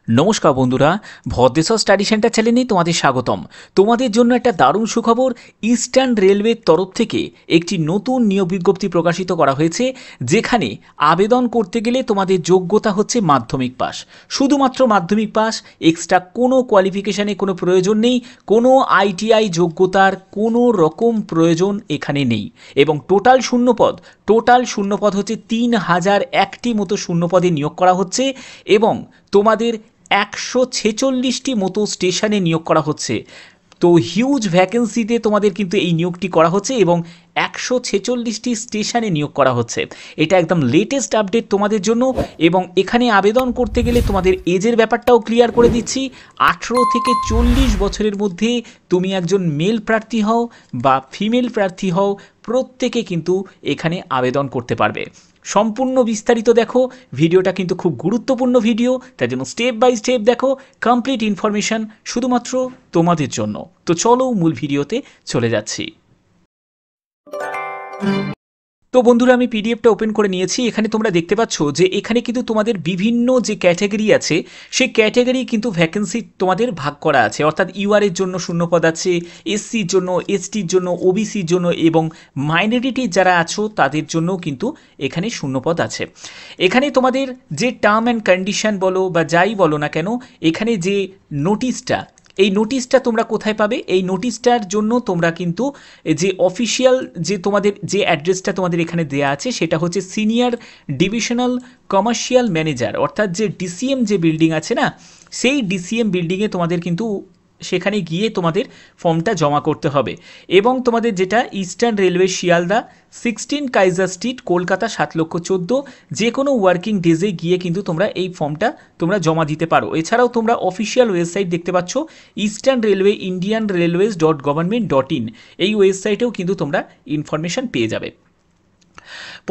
নমস্কার বন্ধুরা, Bhadreswar study centre চ্যানেলে তোমাদের স্বাগতম। তোমাদের জন্য একটা দারুণ সুখবর। ইস্টার্ন রেলওয়ের তরফ থেকে একটি নতুন নিয়োগ বিজ্ঞপ্তি প্রকাশিত করা হয়েছে, যেখানে আবেদন করতে গেলে তোমাদের যোগ্যতা হচ্ছে মাধ্যমিক পাস, শুধুমাত্র মাধ্যমিক পাস। এক্সট্রা কোনো কোয়ালিফিকেশানে কোনো প্রয়োজন নেই, কোনো আইটিআই যোগ্যতার কোনো রকম প্রয়োজন এখানে নেই। এবং টোটাল শূন্যপদ হচ্ছে 3001টি মতো শূন্যপদে নিয়োগ করা হচ্ছে এবং তোমাদের 146টি মতো স্টেশনে নিয়োগ করা হচ্ছে। তো হিউজ ভ্যাকেন্সিতে তোমাদের কিন্তু এই নিয়োগটি করা হচ্ছে এবং 146টি স্টেশনে নিয়োগ করা হচ্ছে। এটা একদম লেটেস্ট আপডেট তোমাদের জন্য। এবং এখানে আবেদন করতে গেলে তোমাদের এজের ব্যাপারটাও ক্লিয়ার করে দিচ্ছি। 18 থেকে 40 বছরের মধ্যে তুমি একজন মেল প্রার্থী হও বা ফিমেল প্রার্থী হও, প্রত্যেকে কিন্তু এখানে আবেদন করতে পারবে। সম্পূর্ণ বিস্তারিত দেখো, ভিডিওটা কিন্তু খুব গুরুত্বপূর্ণ ভিডিও, তার জন্য স্টেপ বাই স্টেপ দেখো। কমপ্লিট ইনফরমেশন শুধুমাত্র তোমাদের জন্য। তো চলো মূল ভিডিওতে চলে যাচ্ছি। তো বন্ধুরা, আমি পিডিএফটা ওপেন করে নিয়েছি। এখানে তোমরা দেখতে পাচ্ছ যে এখানে কিন্তু তোমাদের বিভিন্ন যে ক্যাটাগরি আছে, সেই ক্যাটাগরি কিন্তু ভ্যাকেন্সি তোমাদের ভাগ করা আছে। অর্থাৎ ইউআরের জন্য শূন্যপদ আছে, এসসির জন্য, এসটির জন্য, ওবিসির জন্য এবং মাইনরিটি যারা আছো তাদের জন্যও কিন্তু এখানে শূন্যপদ আছে। এখানে তোমাদের যে টার্ম অ্যান্ড কন্ডিশন বলো বা যাই বলো না কেন, এখানে যে নোটিশটা, এই নোটিশটা তোমরা কোথায় পাবে? এই নোটিশটার জন্য তোমরা কিন্তু যে অফিসিয়াল যে তোমাদের যে অ্যাড্রেসটা তোমাদের এখানে দেয়া আছে, সেটা হচ্ছে সিনিয়র ডিভিশনাল কমার্শিয়াল ম্যানেজার, অর্থাৎ যে ডিসিএম যে বিল্ডিং আছে না, সেই ডিসিএম বিল্ডিংয়ে তোমাদের কিন্তু সেখানে গিয়ে তোমাদের ফর্মটা জমা করতে হবে। এবং তোমাদের যেটা eastern railway Sealdah 16 Kaiser street, Kolkata 7,14,000, যে কোনো ওয়ার্কিং ডেজে গিয়ে কিন্তু তোমরা এই ফর্মটা তোমরা জমা দিতে পারো। এছাড়াও তোমরা অফিসিয়াল ওয়েবসাইট দেখতে পাচ্ছ, ইস্টার্ন রেলওয়ে indianrailways.government.in, এই ওয়েবসাইটেও কিন্তু তোমরা ইনফরমেশান পেয়ে যাবে।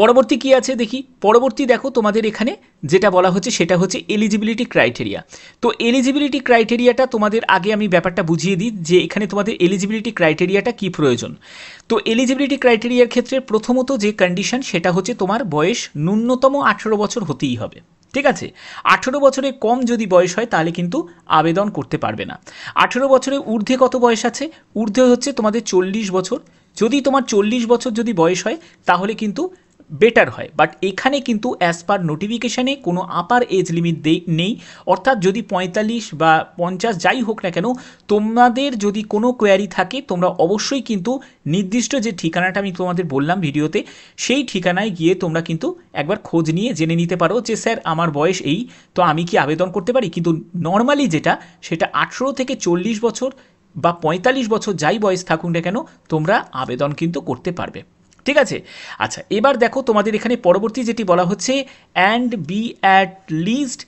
পরবর্তী কি আছে দেখি। পরবর্তী দেখো, তোমাদের এখানে যেটা বলা হচ্ছে সেটা হচ্ছে এলিজিবিলিটি ক্রাইটেরিয়া। তো এলিজিবিলিটি ক্রাইটেরিয়াটা তোমাদের আগে আমি ব্যাপারটা বুঝিয়ে দিই যে এখানে তোমাদের এলিজিবিলিটি ক্রাইটেরিয়াটা কি প্রয়োজন। তো এলিজিবিলিটি ক্রাইটেরিয়ার ক্ষেত্রে প্রথমত যে কন্ডিশন, সেটা হচ্ছে তোমার বয়স ন্যূনতম 18 বছর হতেই হবে। ঠিক আছে, 18 বছরের কম যদি বয়স হয় তাহলে কিন্তু আবেদন করতে পারবে না। 18 বছরের ঊর্ধ্বে কত বয়স আছে? ঊর্ধ্বে হচ্ছে তোমাদের 40 বছর। যদি তোমার 40 বছর যদি বয়স হয় তাহলে কিন্তু বেটার হয়। বাট এখানে কিন্তু অ্যাজ পার নোটিফিকেশানে কোনো আপার এজ লিমিট নেই। অর্থাৎ যদি 45 বা 50 যাই হোক না কেন, তোমাদের যদি কোনো কোয়ারি থাকে তোমরা অবশ্যই কিন্তু নির্দিষ্ট যে ঠিকানাটা আমি তোমাদের বললাম ভিডিওতে, সেই ঠিকানায় গিয়ে তোমরা কিন্তু একবার খোঁজ নিয়ে জেনে নিতে পারো যে স্যার আমার বয়স এই, তো আমি কি আবেদন করতে পারি? কিন্তু নর্মালি যেটা, সেটা 18 থেকে 40 বছর বা 45 বছর যাই বয়স থাকুক না কেন, তোমরা আবেদন কিন্তু করতে পারবে। ঠিক আছে, আচ্ছা এবার দেখো তোমাদের এখানে পরবর্তী যেটি বলা হচ্ছে, অ্যান্ড বি অ্যাট লিস্ট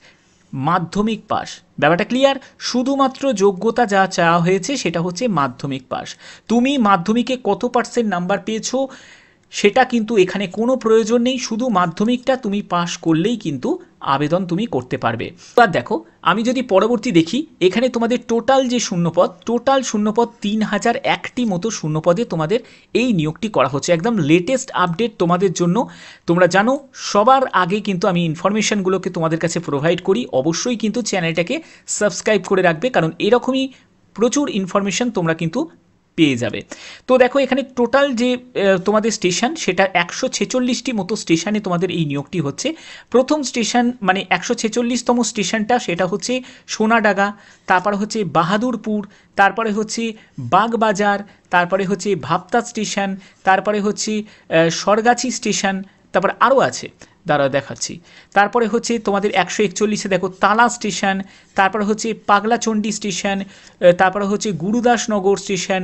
মাধ্যমিক পাস। ব্যাপারটা ক্লিয়ার? শুধুমাত্র যোগ্যতা যা চাওয়া হয়েছে সেটা হচ্ছে মাধ্যমিক পাস। তুমি মাধ্যমিকে কত % নাম্বার পেয়েছো সেটা কিন্তু এখানে কোনো প্রয়োজন নেই, শুধু মাধ্যমিকটা তুমি পাস করলেই কিন্তু আবেদন তুমি করতে পারবে। এবার দেখো, আমি যদি পরবর্তী দেখি, এখানে তোমাদের টোটাল 3001টি মতো শূন্যপদে তোমাদের এই নিয়োগটি করা হচ্ছে। একদম লেটেস্ট আপডেট তোমাদের জন্য। তোমরা জানো সবার আগে কিন্তু আমি ইনফরমেশানগুলোকে তোমাদের কাছে প্রোভাইড করি। অবশ্যই কিন্তু চ্যানেলটাকে সাবস্ক্রাইব করে রাখবে, কারণ এরকমই প্রচুর ইনফরমেশান তোমরা কিন্তু পেয়ে যাবে। তো দেখো এখানে টোটাল যে তোমাদের স্টেশন, সেটা 146টি মতো স্টেশনে তোমাদের এই নিয়োগটি হচ্ছে। প্রথম স্টেশন মানে 146তম স্টেশনটা, সেটা হচ্ছে সোনাডাঙ্গা, তারপরে হচ্ছে বাহাদুরপুর, তারপরে হচ্ছে বাগবাজার, তারপরে হচ্ছে ভাপ্তা স্টেশন, তারপরে হচ্ছে সরগাছি স্টেশন, তারপরে আরও আছে, দ্বারা দেখাচ্ছি। তারপরে হচ্ছে তোমাদের 141-এ দেখো তালা স্টেশন, তারপরে হচ্ছে পাগলাচণ্ডী স্টেশন, তারপরে হচ্ছে Gurudasnagar station,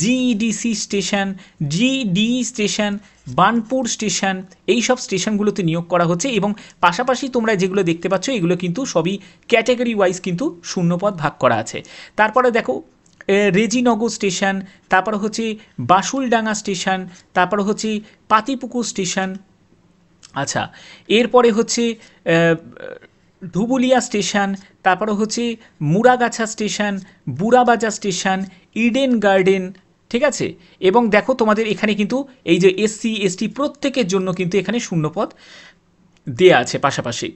GEDC station, GD station, Banpur station, এই সব স্টেশনগুলোতে নিয়োগ করা হচ্ছে। এবং পাশাপাশি তোমরা যেগুলো দেখতে পাচ্ছ এগুলো কিন্তু সবই ক্যাটাগরি ওয়াইজ কিন্তু শূন্যপদ ভাগ করা আছে। তারপরে দেখো রেজিনগর স্টেশন, তারপরে হচ্ছে বাসুলডাঙ্গা স্টেশন, তারপরে হচ্ছে পাতিপুকুর স্টেশন। আচ্ছা, এরপরে হচ্ছে ধুবুলিয়া স্টেশন, তারপরে হচ্ছে Muragachha station, Burabazar station, Eden Garden. ঠিক আছে, এবং দেখো তোমাদের এখানে কিন্তু এই যে এসসি এসটি প্রত্যেকের জন্য কিন্তু এখানে শূন্যপদ দেয়া আছে পাশাপাশি।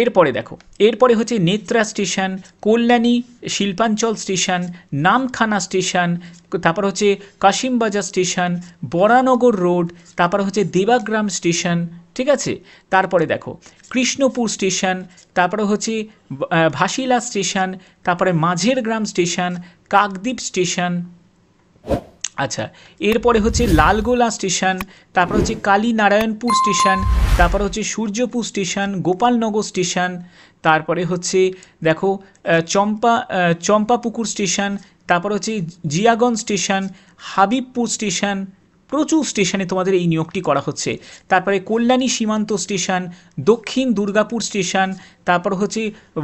এরপরে দেখো, এরপরে হচ্ছে নেত্রা স্টেশন, কল্যাণী শিল্পাঞ্চল স্টেশন, নামখানা স্টেশন, তারপর হচ্ছে কাশিমবাজার স্টেশন, বরানগর রোড, তারপর হচ্ছে দেবাগ্রাম স্টেশন, ঠিক আছে। তারপরে দেখো কৃষ্ণপুর স্টেশন, তারপরে হচ্ছে ভাসিলা স্টেশন, তারপরে মাঝের গ্রাম স্টেশন, কাকদ্বীপ স্টেশন। আচ্ছা, এরপরে হচ্ছে লালগোলা স্টেশন, তারপর হচ্ছে কালীনারায়ণপুর স্টেশন, তারপরে হচ্ছে সূর্যপুর স্টেশন, গোপালনগর স্টেশন, তারপরে হচ্ছে দেখো চম্পাপুকুর স্টেশন, তারপর হচ্ছে জিয়াগঞ্জ স্টেশন, হাবিবপুর স্টেশন। প্রচুর স্টেশনে তোমাদের এই নিয়োগটি করা হচ্ছে। তারপরে কল্যাণী সীমান্ত স্টেশন, দক্ষিণ দুর্গাপুর স্টেশন, তারপর হচ্ছে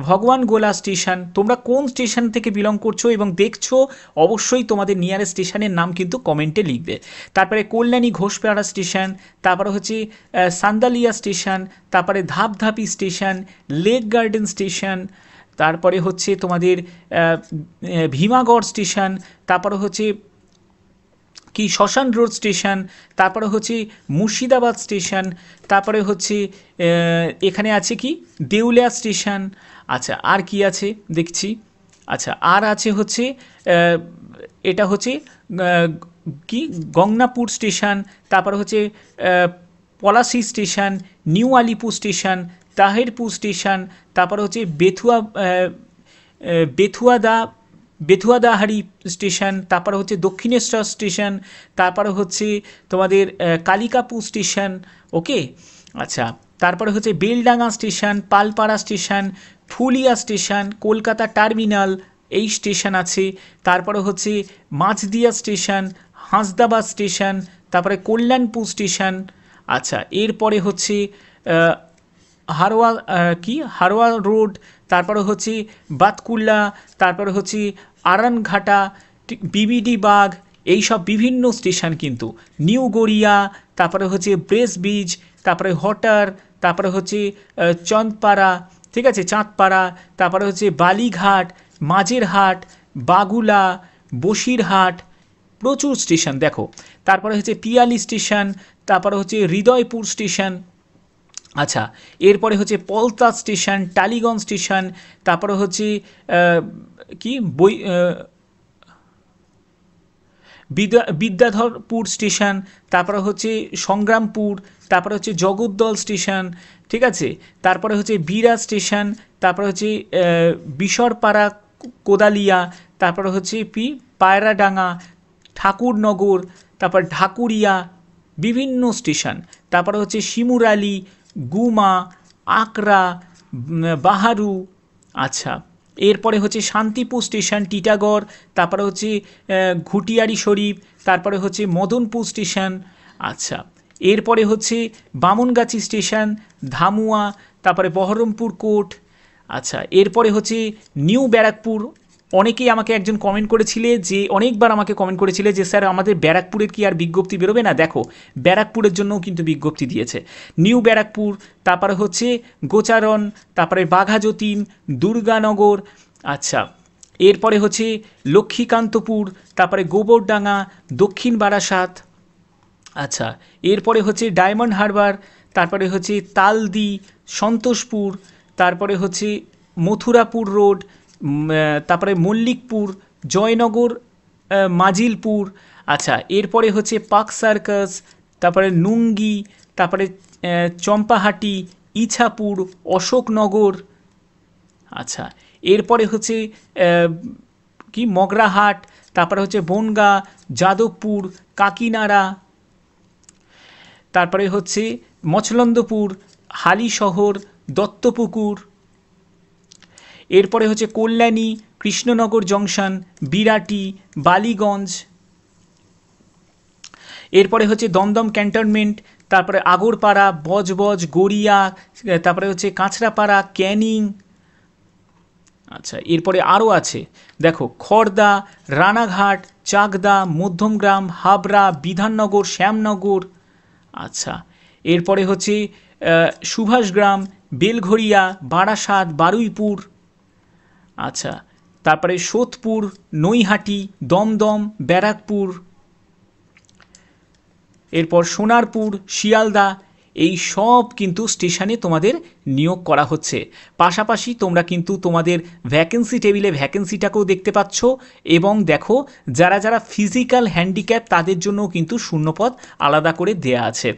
ভগবান গোলা স্টেশন। তোমরা কোন স্টেশন থেকে বিলং করছো এবং দেখছো অবশ্যই তোমাদের নিয়ারেস্ট স্টেশনের নাম কিন্তু কমেন্টে লিখবে। তারপরে কল্যাণী ঘোষপাড়া স্টেশন, তারপরে হচ্ছে সান্দালিয়া স্টেশন, তারপরে ধাপধাপি স্টেশন, লেক গার্ডেন স্টেশন, তারপরে হচ্ছে তোমাদের ভীমাগড় স্টেশন, তারপরে হচ্ছে কি শ্মশান রোড স্টেশন, তারপরে হচ্ছে মুর্শিদাবাদ স্টেশন, তারপরে হচ্ছে এখানে আছে কি দেউলিয়া স্টেশন। আচ্ছা, আর কি আছে দেখছি। আচ্ছা, আর আছে হচ্ছে এটা হচ্ছে কি গঙ্গনাপুর স্টেশন, তারপরে হচ্ছে Palashi station, new Alipur station, Tahirpur station, তারপরে হচ্ছে বেথুয়াদাহারি স্টেশন, তারপরে হচ্ছে দক্ষিণেশ্বর স্টেশন, তারপরে হচ্ছে তোমাদের কালিকাপুর স্টেশন। ওকে, আচ্ছা, তারপরে হচ্ছে Beldanga station, Palpara station, Phulia station, Kolkata terminal, এই স্টেশন আছে। তারপরে হচ্ছে মাছদিয়া স্টেশন, হাঁসদাবাদ স্টেশন, তারপরে কল্যাণপুর স্টেশন। আচ্ছা, এরপরে হচ্ছে হারোয়া রোড, তারপরে হচ্ছে বাতকুল্লা, তারপরে হচ্ছে আরানঘাটা, বিবিডি বাগ, এইসব বিভিন্ন স্টেশন কিন্তু নিউ গড়িয়া, তারপরে হচ্ছে ব্রেস ব্রিজ, তারপরে হটার, তারপরে হচ্ছে চাঁদপাড়া, ঠিক আছে, চাঁদপাড়া, তারপরে হচ্ছে বালিঘাট, মাঝেরহাট, বাগুলা, বসিরহাট, প্রচুর স্টেশন দেখো। তারপরে হচ্ছে পিয়ালি স্টেশন, তারপরে হচ্ছে হৃদয়পুর স্টেশন। আচ্ছা, এরপরে হচ্ছে পলতা স্টেশন, টালিগঞ্জ স্টেশন, তারপরে হচ্ছে কি বিদ্যাধরপুর স্টেশন, তারপরে হচ্ছে সংগ্রামপুর, তারপরে হচ্ছে জগদ্দল স্টেশন, ঠিক আছে। তারপরে হচ্ছে বিরা স্টেশন, তারপরে হচ্ছে বিশরপাড়া কোদালিয়া, তারপরে হচ্ছে পায়রাডাঙ্গা, ঠাকুরনগর, তারপর ঢাকুরিয়া, বিভিন্ন স্টেশন। তারপরে হচ্ছে শিমুরালি, গুমা, আকরা, বাহারু। আচ্ছা, এরপরে হচ্ছে শান্তিপুর স্টেশন, টিটাগড়, তারপরে হচ্ছে ঘুটিয়ারি শরীফ, তারপরে হচ্ছে মদনপুর স্টেশন। আচ্ছা, এরপরে হচ্ছে বামনগাছি স্টেশন, ধামুয়া, তারপরে বহরমপুর কোর্ট। আচ্ছা, এরপরে হচ্ছে নিউ ব্যারাকপুর। অনেকেই আমাকে একজন কমেন্ট করেছিলে যে অনেকবার আমাকে কমেন্ট করেছিলে যে স্যার আমাদের ব্যারাকপুরের কি আর বিজ্ঞপ্তি বেরোবে না। দেখো, ব্যারাকপুরের জন্যও কিন্তু বিজ্ঞপ্তি দিয়েছে, নিউ ব্যারাকপুর, তারপরে হচ্ছে গোচারণ, তারপরে বাঘাযতীন, দুর্গানগর। আচ্ছা, এরপরে হচ্ছে লক্ষ্মীকান্তপুর, তারপরে গোবরডাঙ্গা, দক্ষিণ বারাসাত। আচ্ছা, এরপরে হচ্ছে ডায়মন্ড হারবার, তারপরে হচ্ছে তালদি, সন্তোষপুর, তারপরে হচ্ছে মথুরাপুর রোড, তারপরে মল্লিকপুর, জয়নগর, মাজিলপুর। আচ্ছা, এরপরে হচ্ছে পার্ক সার্কাস, তারপরে নুঙ্গি, তারপরে চম্পাহাটি, ইছাপুর, অশোকনগর। আচ্ছা, এরপরে হচ্ছে কি মগরাহাট, তারপরে হচ্ছে বনগা, যাদবপুর, কাকিনাড়া, তারপরে হচ্ছে মছলন্দপুর, হালিশহর, দত্তপুকুর। এরপরে হচ্ছে কল্যাণী, কৃষ্ণনগর জংশন, বিরাটি, বালিগঞ্জ। এরপরে হচ্ছে দমদম ক্যান্টনমেন্ট, তারপরে আগরপাড়া, বজবজ, গড়িয়া, তারপরে হচ্ছে কাঁচরাপাড়া, ক্যানিং। আচ্ছা, এরপরে আরও আছে দেখো, খড়দা, রানাঘাট, চাকদা, মধ্যমগ্রাম, হাবড়া, বিধাননগর, শ্যামনগর। আচ্ছা, এরপরে হচ্ছে সুভাষগ্রাম, বেলঘরিয়া, বারাসাত, বারুইপুর। আচ্ছা, তারপরে সোদপুর, নৈহাটি, দমদম, ব্যারাকপুর। এরপর সোনারপুর, শিয়ালদা, এই সব কিন্তু স্টেশনে তোমাদের নিয়োগ করা হচ্ছে। পাশাপাশি তোমরা কিন্তু তোমাদের ভ্যাকেন্সি টেবিলে ভ্যাকেন্সিটাকেও দেখতে পাচ্ছ, এবং দেখো যারা যারা ফিজিক্যাল হ্যান্ডিক্যাপ তাদের জন্যও কিন্তু শূন্যপদ আলাদা করে দেয়া আছে।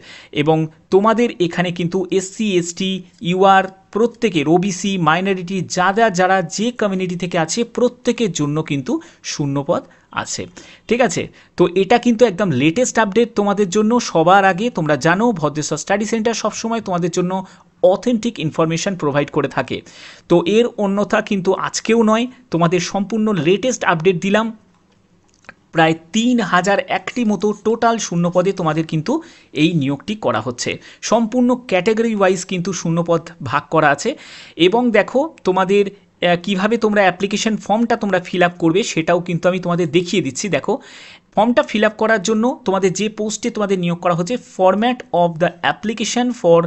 এবং তোমাদের এখানে কিন্তু এসসি এসটি ইউআর প্রত্যেকের, ওবিসি মাইনরিটি যারা যারা যে কমিউনিটি থেকে আছে প্রত্যেকের জন্য কিন্তু শূন্যপদ আছে। ঠিক আছে, তো এটা কিন্তু একদম লেটেস্ট আপডেট তোমাদের জন্য। সবার আগে তোমরা জানো ভদ্রেশ্বর স্টাডি সেন্টার সবসময় তোমাদের জন্য অথেন্টিক ইনফরমেশান প্রোভাইড করে থাকে। তো এর অন্যথা কিন্তু আজকেও নয়, তোমাদের সম্পূর্ণ লেটেস্ট আপডেট দিলাম। প্রায় 3001টি মতো টোটাল শূন্যপদে তোমাদের কিন্তু এই নিয়োগটি করা হচ্ছে। সম্পূর্ণ ক্যাটাগরি ওয়াইজ কিন্তু শূন্যপদ ভাগ করা আছে। এবং দেখো তোমাদের কিভাবে তোমরা অ্যাপ্লিকেশন ফর্মটা তোমরা ফিল আপ করবে সেটাও কিন্তু আমি তোমাদের দেখিয়ে দিচ্ছি। দেখো ফর্মটা ফিল আপ করার জন্য তোমাদের যে পোস্টে তোমাদের নিয়োগ করা হচ্ছে, format of the application for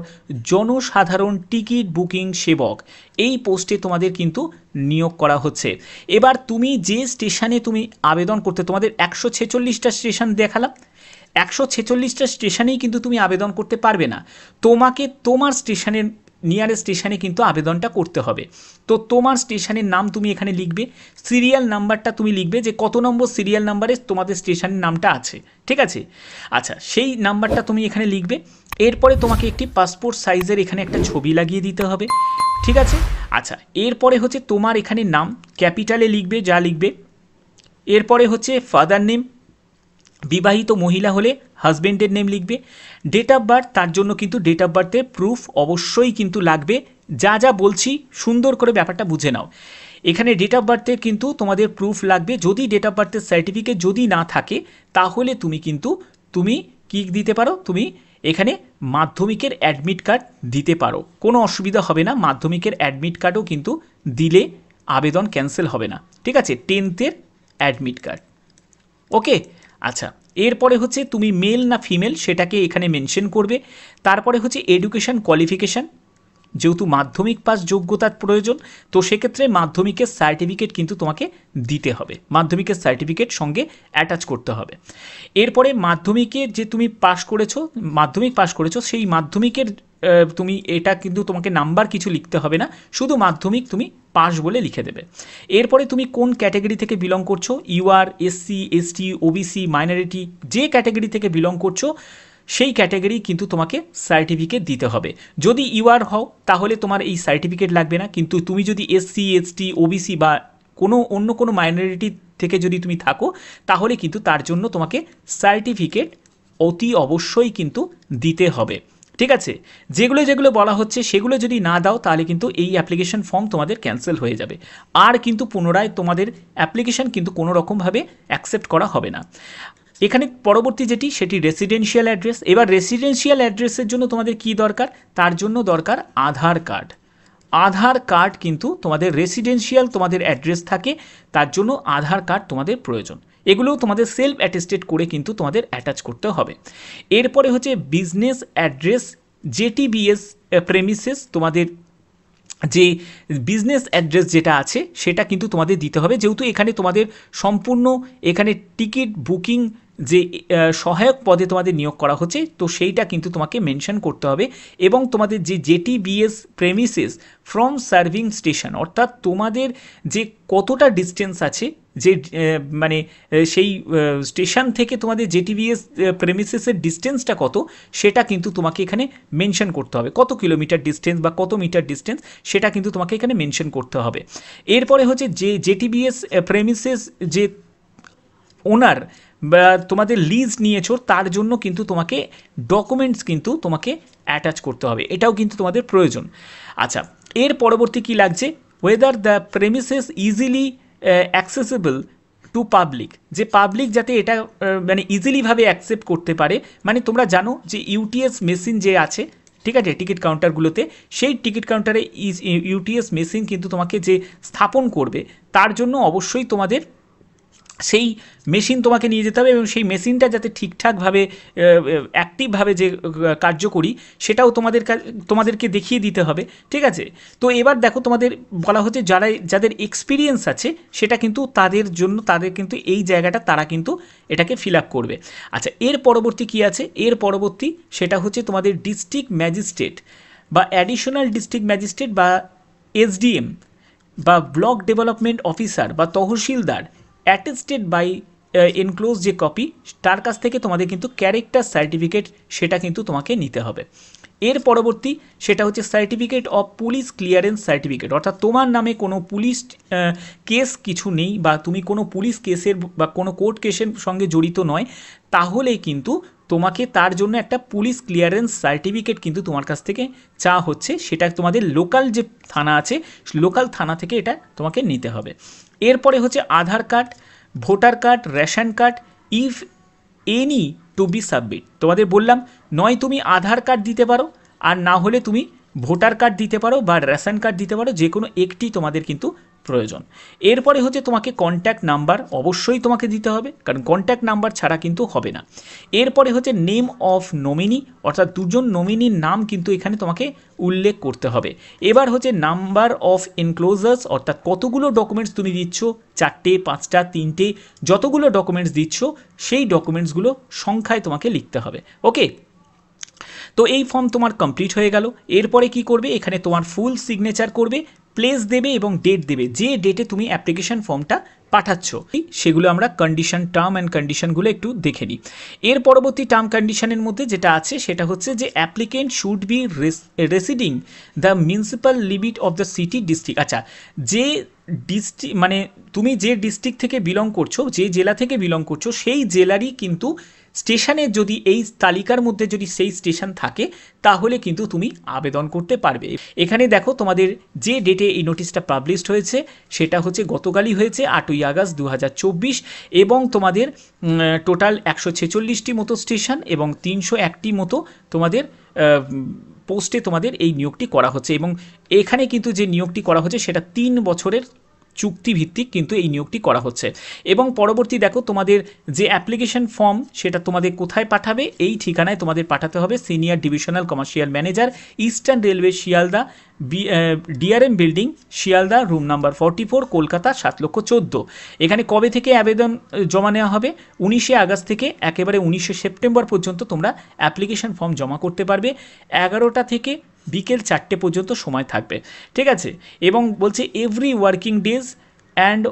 জনসাধারণ টিকিট বুকিং সেবক, এই পোস্টে তোমাদের কিন্তু নিয়োগ করা হচ্ছে। এবার তুমি যে স্টেশনে তুমি আবেদন করতে, তোমাদের 146টা স্টেশন দেখালাম, 146টা স্টেশনেই কিন্তু তুমি আবেদন করতে পারবে না। তোমাকে তোমার স্টেশনের নিয়ারেস্ট স্টেশনে কিন্তু আবেদনটা করতে হবে। তো তোমার স্টেশনের নাম তুমি এখানে লিখবে, সিরিয়াল নাম্বারটা তুমি লিখবে যে কত নম্বর সিরিয়াল নাম্বারে তোমাদের স্টেশনের নামটা আছে। ঠিক আছে, আচ্ছা সেই নাম্বারটা তুমি এখানে লিখবে। এরপরে তোমাকে একটি পাসপোর্ট সাইজের এখানে একটা ছবি লাগিয়ে দিতে হবে। ঠিক আছে, আচ্ছা এরপরে হচ্ছে তোমার এখানে নাম ক্যাপিটালে লিখবে যা লিখবে। এরপরে হচ্ছে ফাদার নেম, বিবাহিত মহিলা হলে হাজব্যান্ডের নেম লিখবে। ডেট অফ বার্থ, তার জন্য কিন্তু ডেট অফ বার্থের প্রুফ অবশ্যই কিন্তু লাগবে। যা যা বলছি সুন্দর করে ব্যাপারটা বুঝে নাও। এখানে ডেট অফ বার্থের কিন্তু তোমাদের প্রুফ লাগবে। যদি ডেট অফ বার্থের সার্টিফিকেট যদি না থাকে তাহলে তুমি কিন্তু কি দিতে পারো, তুমি এখানে মাধ্যমিকের অ্যাডমিট কার্ড দিতে পারো, কোনো অসুবিধা হবে না। মাধ্যমিকের অ্যাডমিট কার্ডও কিন্তু দিলে আবেদন ক্যান্সেল হবে না। ঠিক আছে, 10th অ্যাডমিট কার্ড। ওকে, আচ্ছা এরপরে হচ্ছে তুমি মেল না ফিমেল সেটাকে এখানে মেনশন করবে। তারপরে হচ্ছে এডুকেশন কোয়ালিফিকেশান, যেহেতু মাধ্যমিক পাস যোগ্যতার প্রয়োজন, তো সেক্ষেত্রে মাধ্যমিকের সার্টিফিকেট কিন্তু তোমাকে দিতে হবে, মাধ্যমিকের সার্টিফিকেট সঙ্গে অ্যাটাচ করতে হবে। এরপরে মাধ্যমিকে যে তুমি মাধ্যমিক পাস করেছো সেই মাধ্যমিকের তুমি এটা কিন্তু তোমাকে নাম্বার কিছু লিখতে হবে না, শুধু মাধ্যমিক তুমি পাস বলে লিখে দেবে। এরপরে তুমি কোন ক্যাটাগরি থেকে বিলং করছো, UR, SC ST OBC minority, যে ক্যাটাগরি থেকে বিলং করছো সেই ক্যাটাগরি কিন্তু তোমাকে সার্টিফিকেট দিতে হবে। যদি ইউআর হও তাহলে তোমার এই সার্টিফিকেট লাগবে না, কিন্তু তুমি যদি এসসি এসটি ওবিসি বা অন্য কোনো মাইনরিটি থেকে যদি তুমি থাকো তাহলে কিন্তু তার জন্য তোমাকে সার্টিফিকেট অতি অবশ্যই কিন্তু দিতে হবে। ঠিক আছে, যেগুলো বলা হচ্ছে সেগুলো যদি না দাও তাহলে কিন্তু এই অ্যাপ্লিকেশন ফর্ম তোমাদের ক্যান্সেল হয়ে যাবে, আর কিন্তু পুনরায় তোমাদের অ্যাপ্লিকেশন কিন্তু কোনো রকমভাবে অ্যাকসেপ্ট করা হবে না। এখানে পরবর্তী সেটি রেসিডেন্সিয়াল অ্যাড্রেস। এবার রেসিডেন্সিয়াল অ্যাড্রেসের জন্য তোমাদের কি দরকার, তার জন্য দরকার আধার কার্ড। আধার কার্ড কিন্তু তোমাদের রেসিডেন্সিয়াল তোমাদের অ্যাড্রেস থাকে, তার জন্য আধার কার্ড তোমাদের প্রয়োজন। এগুলোও তোমাদের সেলফ অ্যাটেস্টেড করে কিন্তু তোমাদের অ্যাটাচ করতে হবে। এরপরে হচ্ছে বিজনেস অ্যাড্রেস, জেটিবিএস প্রেমিসেস, তোমাদের যে বিজনেস অ্যাড্রেস যেটা আছে সেটা কিন্তু তোমাদের দিতে হবে, যেহেতু এখানে তোমাদের সম্পূর্ণ এখানে টিকিট বুকিং যে সহায়ক পদে তোমাদের নিয়োগ করা হচ্ছে, তো সেইটা কিন্তু তোমাকে মেনশন করতে হবে। এবং তোমাদের যে জেটিবিএস প্রেমিসেস ফ্রম সার্ভিং স্টেশন, অর্থাৎ তোমাদের যে কতটা ডিস্টেন্স আছে, যে মানে সেই স্টেশন থেকে তোমাদের জেটিবিএস প্রেমিসেসের ডিস্টেন্সটা কত সেটা কিন্তু তোমাকে এখানে মেনশন করতে হবে। কত কিলোমিটার ডিস্টেন্স বা কত মিটার ডিস্টেন্স সেটা কিন্তু তোমাকে এখানে মেনশন করতে হবে। এরপরে হচ্ছে যে জেটিবিএস প্রেমিসেস যে ওনার বা তোমাদের লিজ নিয়েছো তার জন্য কিন্তু তোমাকে ডকুমেন্টস কিন্তু তোমাকে অ্যাটাচ করতে হবে, এটাও কিন্তু তোমাদের প্রয়োজন। আচ্ছা এর পরবর্তী কি লাগছে, whether the premises easily accessible to public, যে পাবলিক যাতে এটা মানে ইজিলিভাবে অ্যাকসেপ্ট করতে পারে। মানে তোমরা জানো যে ইউটিএস মেশিন যে আছে, ঠিক আছে, টিকিট কাউন্টারগুলোতে, সেই টিকিট কাউন্টারে ইউটিএস মেশিন কিন্তু তোমাকে যে স্থাপন করবে তার জন্য অবশ্যই তোমাদের সেই মেশিন তোমাকে নিয়ে যেতে হবে এবং সেই মেশিনটা যাতে ঠিকঠাকভাবে অ্যাক্টিভভাবে যে কার্যকরী সেটাও তোমাদেরকে দেখিয়ে দিতে হবে, ঠিক আছে। তো এবার দেখো তোমাদের বলা হচ্ছে যাদের এক্সপিরিয়েন্স আছে সেটা কিন্তু তাদের কিন্তু এই জায়গাটা তারা কিন্তু এটাকে ফিল আপ করবে। আচ্ছা, এর পরবর্তী কী আছে? এর পরবর্তী সেটা হচ্ছে তোমাদের ডিস্ট্রিক্ট ম্যাজিস্ট্রেট বা অ্যাডিশনাল ডিস্ট্রিক্ট ম্যাজিস্ট্রেট বা এসডিএম বা ব্লক ডেভেলপমেন্ট অফিসার বা তহসিলদার অ্যাটেস্টেড বাই এনক্লোজ যে কপি, তার কাছ থেকে তোমাদের কিন্তু ক্যারেক্টার সার্টিফিকেট সেটা কিন্তু তোমাকে নিতে হবে। এর পরবর্তী সেটা হচ্ছে certificate of police clearance certificate, অর্থাৎ তোমার নামে কোনো পুলিশ কেস কিছু নেই বা তুমি কোনো পুলিশ কেসের বা কোনো কোর্ট কেসের সঙ্গে জড়িত নয়, তাহলে কিন্তু তোমাকে তার জন্য একটা পুলিশ ক্লিয়ারেন্স সার্টিফিকেট কিন্তু তোমার কাছ থেকে চাওয়া হচ্ছে। সেটা তোমাদের লোকাল যে থানা আছে লোকাল থানা থেকে এটা তোমাকে নিতে হবে। এরপরে হচ্ছে Aadhaar card, voter card, ration card, if any to be submit. তোমাদের বললাম নয় তুমি আধার কার্ড দিতে পারো, আর না হলে তুমি ভোটার কার্ড দিতে পারো বা রেশন কার্ড দিতে পারো, যে কোনো একটি তোমাদের কিন্তু প্রয়োজন। এরপরে হচ্ছে তোমাকে কন্ট্যাক্ট নাম্বার অবশ্যই তোমাকে দিতে হবে, কারণ কন্ট্যাক্ট নাম্বার ছাড়া কিন্তু হবে না। এরপরে হচ্ছে নেম অফ নমিনি, অর্থাৎ দুজন নমিনির নাম কিন্তু এখানে তোমাকে উল্লেখ করতে হবে। এবার হচ্ছে নাম্বার অফ এনক্লোজার্স, অর্থাৎ কতগুলো ডকুমেন্টস তুমি দিচ্ছ, 4টে, 5টা, 3টে, যতগুলো ডকুমেন্টস দিচ্ছ সেই ডকুমেন্টসগুলো সংখ্যায় তোমাকে লিখতে হবে। ওকে, তো এই ফর্ম তোমার কমপ্লিট হয়ে গেল। এরপরে কি করবে? এখানে তোমার ফুল সিগনেচার করবে, প্লেস দেবে এবং ডেট দেবে, যে ডেটে তুমি অ্যাপ্লিকেশন ফর্মটা পাঠাচ্ছ। সেগুলো আমরা টার্ম অ্যান্ড কন্ডিশনগুলো একটু দেখে নিই। এর পরবর্তী টার্ম কন্ডিশনের মধ্যে যেটা আছে সেটা হচ্ছে যে applicant should be residing the municipal limit of the city district. আচ্ছা, যে ডিস্ট্রিক্ট মানে তুমি যে ডিস্ট্রিক্ট থেকে বিলং করছো, যে জেলা থেকে বিলং করছো, সেই জেলারই কিন্তু স্টেশনের যদি এই তালিকার মধ্যে যদি সেই স্টেশন থাকে তাহলে কিন্তু তুমি আবেদন করতে পারবে। এখানে দেখো তোমাদের যে ডেটে এই নোটিশটা পাবলিশড হয়েছে সেটা হচ্ছে গতকালই হয়েছে 8ই আগস্ট 2024, এবং তোমাদের টোটাল 146টি মতো স্টেশন এবং 301টি মতো তোমাদের পোস্টে তোমাদের এই নিয়োগটি করা হচ্ছে। এবং এখানে কিন্তু যে নিয়োগটি করা হচ্ছে সেটা 3 বছরের চুক্তিভিত্তিক কিন্তু এই নিয়োগটি করা হচ্ছে। এবং পরবর্তী দেখো তোমাদের যে অ্যাপ্লিকেশন ফর্ম সেটা তোমাদের কোথায় পাঠাবে? এই ঠিকানায় তোমাদের পাঠাতে হবে, senior divisional commercial manager, eastern railway, Sealdah, DRM building, Sealdah, room number 44, Kolkata 7,14,000। এখানে কবে থেকে আবেদন জমা নেওয়া হবে? 19শে আগস্ট থেকে একেবারে 19শে সেপ্টেম্বর পর্যন্ত তোমরা অ্যাপ্লিকেশন ফর্ম জমা করতে পারবে। 11টা থেকে বিকেল 4টে পর্যন্ত সময় থাকবে, ঠিক আছে। এবং বলছে এভরি ওয়ার্কিং ডেজ অ্যান্ড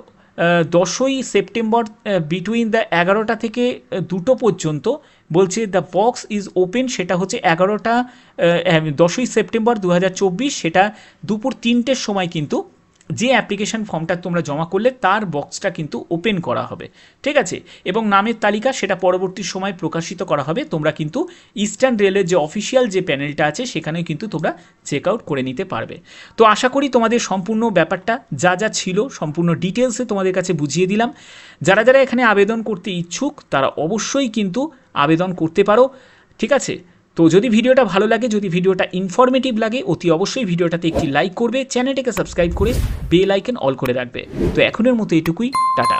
10ই সেপ্টেম্বর বিটুইন দ্য 11টা থেকে 2টো পর্যন্ত বলছে দ্য বক্স ইজ ওপেন, সেটা হচ্ছে 10ই সেপ্টেম্বর 2024, সেটা দুপুর 3টের সময় কিন্তু যে অ্যাপ্লিকেশন ফর্মটা তোমরা জমা করলে তার বক্সটা কিন্তু ওপেন করা হবে, ঠিক আছে। এবং নামের তালিকা সেটা পরবর্তী সময় প্রকাশিত করা হবে। তোমরা কিন্তু ইস্টার্ন রেলের যে অফিসিয়াল যে প্যানেলটা আছে সেখানে কিন্তু তোমরা চেক আউট করে নিতে পারবে। তো আশা করি তোমাদের সম্পূর্ণ ব্যাপারটা যা যা ছিল সম্পূর্ণ ডিটেলসে তোমাদের কাছে বুঝিয়ে দিলাম। যারা যারা এখানে আবেদন করতে ইচ্ছুক তারা অবশ্যই কিন্তু আবেদন করতে পারো, ঠিক আছে। তো যদি ভিডিওটা ভালো লাগে, যদি ভিডিওটা ইনফরমেটিভ লাগে, অতি অবশ্যই ভিডিওটাতে একটি লাইক করবে, চ্যানেলটাকে সাবস্ক্রাইব করে বেল আইকন অল করে রাখবে। তো এখনের মতো এটুকুই, টাটা।